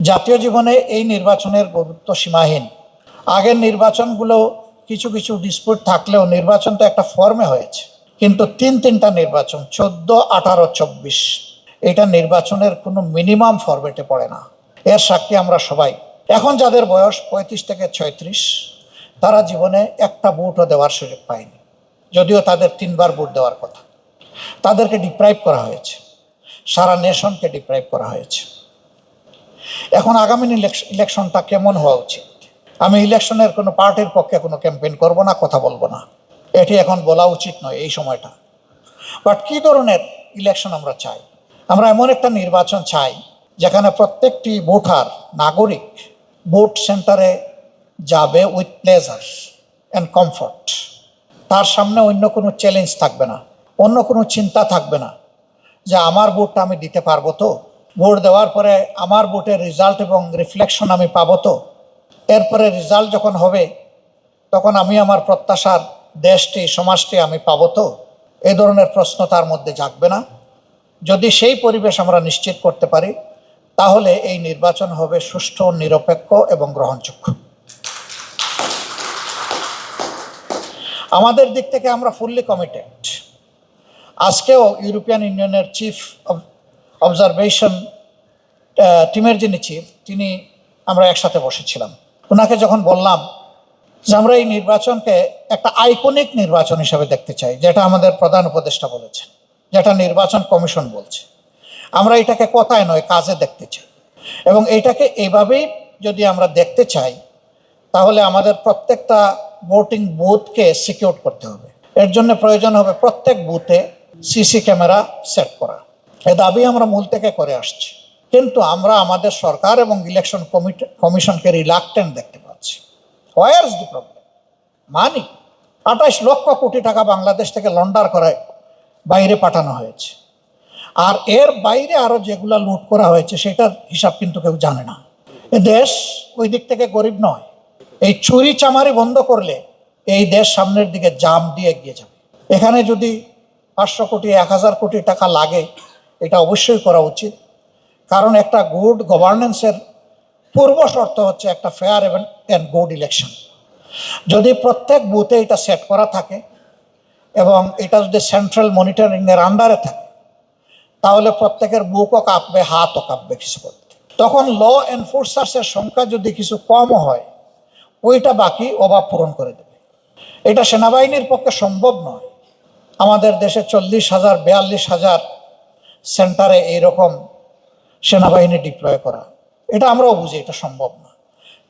জাতীয় জীবনে এই নির্বাচনের গুরুত্ব সীমাহীন। আগের নির্বাচনগুলো কিছু কিছু ডিসপিউট থাকলেও নির্বাচন তো একটা ফর্মে হয়েছে, কিন্তু তিনটা নির্বাচন 14, 18, 24 এটা নির্বাচনের কোনো মিনিমাম ফরম্যাটে পড়ে না। এর সাক্ষী আমরা সবাই। এখন যাদের বয়স 35 থেকে 36 তারা জীবনে একটা ভোটও দেওয়ার সুযোগ পায়নি, যদিও তাদের 3বার ভোট দেওয়ার কথা। তাদেরকে ডিপ্রাইভ করা হয়েছে, সারা নেশনকে ডিপ্রাইভ করা হয়েছে। এখন আগামী ইলেকশনটা কেমন হওয়া উচিত? আমি ইলেকশনের কোনো পার্টির পক্ষে কোনো ক্যাম্পেইন করব না, কথা বলবো না, এটি এখন বলা উচিত নয় এই সময়টা। বাট কী ধরনের ইলেকশন আমরা চাই? আমরা এমন একটা নির্বাচন চাই যেখানে প্রত্যেকটি ভোটার নাগরিক ভোট সেন্টারে যাবে উইথ প্লেজার অ্যান্ড কমফর্ট। তার সামনে অন্য কোনো চ্যালেঞ্জ থাকবে না, অন্য কোনো চিন্তা থাকবে না যে আমার ভোটটা আমি দিতে পারবো তো, ভোট দেওয়ার পরে আমার ভোটের রেজাল্ট এবং রিফ্লেকশন আমি পাবো তো, এরপরে রেজাল্ট যখন হবে তখন আমি আমার প্রত্যাশার দেশটি সমাজটি আমি পাবো তো, এই ধরনের প্রশ্ন তার মধ্যে জাগবে না। যদি সেই পরিবেশ আমরা নিশ্চিত করতে পারি তাহলে এই নির্বাচন হবে সুষ্ঠু, নিরপেক্ষ এবং গ্রহণযোগ্য। আমাদের দিক থেকে আমরা ফুললি কমিটেড। আজকেও ইউরোপিয়ান ইউনিয়নের চিফ অবজারভেশন টিমের যিনি চিফ, আমরা একসাথে বসেছিলাম। ওনাকে যখন বললাম যে আমরা এই নির্বাচনকে একটা আইকনিক নির্বাচন হিসেবে দেখতে চাই, যেটা আমাদের প্রধান উপদেষ্টা বলেছেন, যেটা নির্বাচন কমিশন বলছে, আমরা এটাকে কথায় নয় কাজে দেখতে চাই। এবং এইটাকে এইভাবেই যদি আমরা দেখতে চাই তাহলে আমাদের প্রত্যেকটা ভোটিং বুথকে সিকিউর করতে হবে। এর জন্য প্রয়োজন হবে প্রত্যেক বুথে সিসি ক্যামেরা সেট করা। এ দাবি আমরা মূল থেকে করে আসছি, কিন্তু আমরা আমাদের সরকার এবং ইলেকশন কমিশনকে রিলাক্টেন্ট দেখতে পাচ্ছি। Where is the problem? মানি 28 লক্ষ কোটি টাকা বাংলাদেশ থেকে লন্ডার করে বাইরে পাঠানো হয়েছে, আর এর বাইরে আরও যেগুলো লুট করা হয়েছে সেটার হিসাব কিন্তু কেউ জানে না। এ দেশ ওই দিক থেকে গরিব নয়। এই চুরি চামারি বন্ধ করলে এই দেশ সামনের দিকে জাম দিয়ে এগিয়ে যাবে। এখানে যদি 500 কোটি 1000 কোটি টাকা লাগে এটা অবশ্যই করা উচিত, কারণ একটা গুড গভর্নেন্সের পূর্ব শর্ত হচ্ছে একটা ফেয়ার অ্যান্ড গুড ইলেকশন। যদি প্রত্যেক বুথে এটা সেট করা থাকে এবং এটা যদি সেন্ট্রাল মনিটরিংয়ের আন্ডারে থাকে তাহলে প্রত্যেকের বুকও কাঁপবে, হাতও কাঁপবে কিছু করতে। তখন ল এনফোর্সার্সের সংখ্যা যদি কিছু কমও হয় ওইটা বাকি অভাব পূরণ করে দেবে। এটা সেনাবাহিনীর পক্ষে সম্ভব নয়। আমাদের দেশে 40,000 42,000 সেন্টারে এইরকম সেনাবাহিনী ডিপ্লয় করা, এটা আমরাও বুঝি এটা সম্ভব না।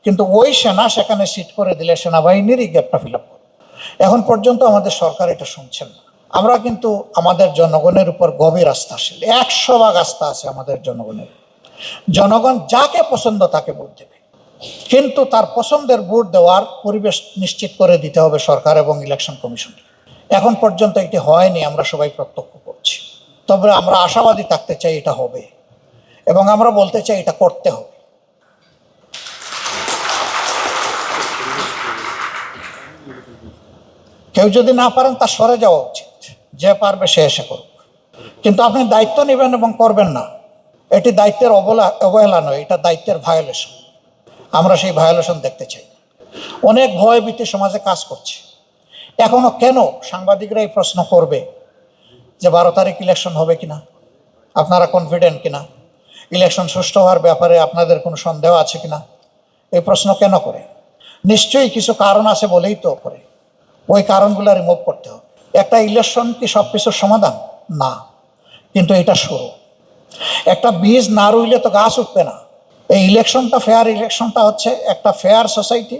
কিন্তু ওই সেনা সেখানে সিট করে দিলে সেনাবাহিনীরই গ্যাপটা ফিল আপ করে। এখন পর্যন্ত আমাদের সরকার এটা শুনছেন না। আমরা কিন্তু আমাদের জনগণের উপর গভীর আস্থাশীল, 100% আস্থা আছে আমাদের জনগণের। জনগণ যাকে পছন্দ তাকে ভোট দেবে, কিন্তু তার পছন্দের ভোট দেওয়ার পরিবেশ নিশ্চিত করে দিতে হবে সরকার এবং ইলেকশন কমিশন। এখন পর্যন্ত এটি হয়নি, আমরা সবাই প্রত্যক্ষ করছি। তবে আমরা আশাবাদী থাকতে চাই এটা হবে, এবং আমরা বলতে চাই এটা করতে হবে। কেউ যদি না পারেন তার সরে যাওয়া উচিত, যে পারবে সে এসে করুক। কিন্তু আপনি দায়িত্ব নেবেন এবং করবেন না, এটি দায়িত্বের অবহেলা নয়, এটা দায়িত্বের ভায়োলেশন। আমরা সেই ভায়োলেশন দেখতে চাই। অনেক ভয় ভীতি সমাজে কাজ করছে। এখনো কেন সাংবাদিকরা এই প্রশ্ন করবে যে 12 তারিখ ইলেকশন হবে কিনা, আপনারা কনফিডেন্ট কিনা, ইলেকশন সুষ্ঠু হওয়ার ব্যাপারে আপনাদের কোনো সন্দেহ আছে কিনা? এই প্রশ্ন কেন করে? নিশ্চয়ই কিছু কারণ আছে বলেই তো করে। ওই কারণগুলো রিমুভ করতে হবে। একটা ইলেকশন কি সব কিছুর সমাধান না, কিন্তু এটা শুরু। একটা বীজ না রুইলে তো গাছ উঠবে না। এই ইলেকশনটা, ফেয়ার ইলেকশনটা হচ্ছে একটা ফেয়ার সোসাইটি,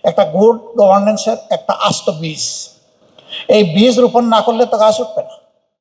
একটা গুড গভর্নেন্সের একটা আস্ত বীজ। এই বীজ রোপণ না করলে তো গাছ উঠবে না।